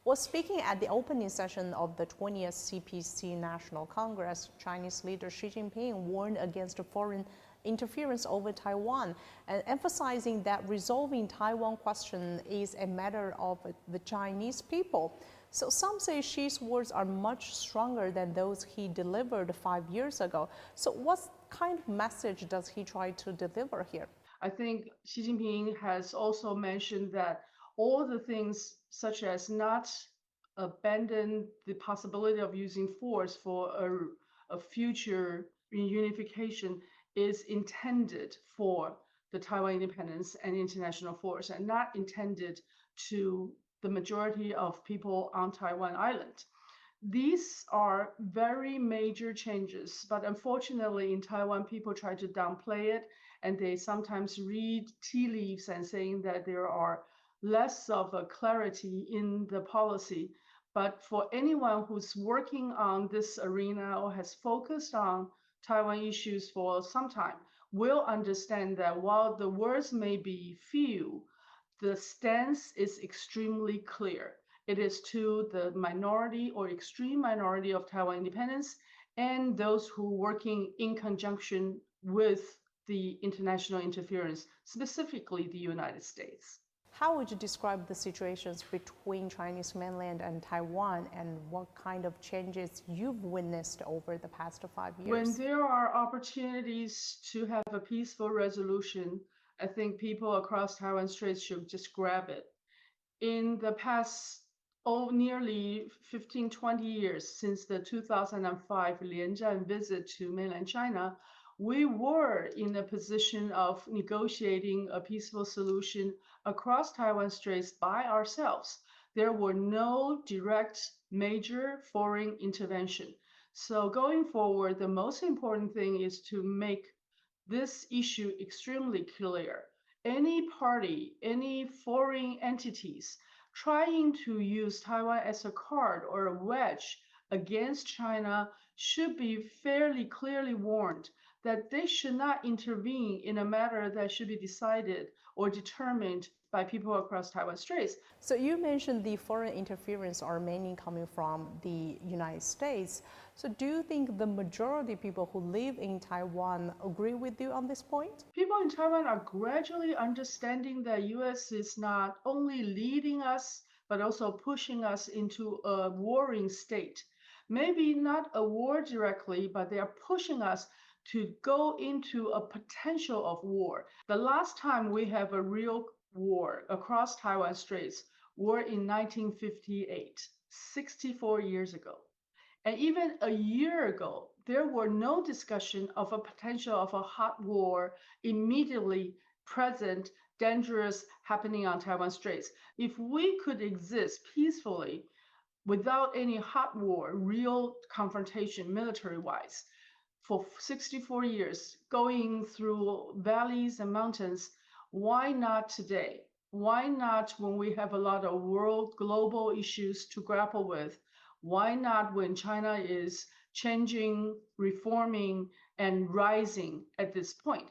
Well, speaking at the opening session of the 20th CPC National Congress, Chinese leader Xi Jinping warned against foreign interference over Taiwan and emphasizing that resolving Taiwan question is a matter of the Chinese people. So some say Xi's words are much stronger than those he delivered 5 years ago. So what kind of message does he try to deliver here? I think Xi Jinping has also mentioned that all the things such as not abandon the possibility of using force for a future reunification is intended for the Taiwan independence and international force and not intended to the majority of people on Taiwan Island. These are very major changes, but unfortunately in Taiwan, people try to downplay it, and they sometimes read tea leaves and saying that there are less of a clarity in the policy. But for anyone who's working on this arena or has focused on Taiwan issues for some time, will understand that while the words may be few, the stance is extremely clear. It is to the minority or extreme minority of Taiwan independence and those who are working in conjunction with the international interference, specifically the United States. How would you describe the situations between Chinese mainland and Taiwan, and what kind of changes you've witnessed over the past 5 years? When there are opportunities to have a peaceful resolution, I think people across Taiwan Straits should just grab it. In the past nearly 15, 20 years since the 2005 Lianzhan visit to mainland China, we were in a position of negotiating a peaceful solution across Taiwan Straits by ourselves. There were no direct major foreign intervention. So going forward, the most important thing is to make this issue extremely clear. Any party, any foreign entities trying to use Taiwan as a card or a wedge against China should be fairly clearly warned that they should not intervene in a matter that should be decided or determined by people across Taiwan Straits. So you mentioned the foreign interference are mainly coming from the United States. So do you think the majority of people who live in Taiwan agree with you on this point? People in Taiwan are gradually understanding that U.S. is not only leading us, but also pushing us into a warring state. Maybe not a war directly, but they are pushing us to go into a potential of war. The last time we have a real war across Taiwan Straits were in 1958, 64 years ago. And even a year ago, there were no discussion of a potential of a hot war immediately present, dangerous, happening on Taiwan Straits. If we could exist peacefully without any hot war, real confrontation military-wise, for 64 years, going through valleys and mountains, why not today? Why not when we have a lot of world global issues to grapple with? Why not when China is changing, reforming, and rising at this point?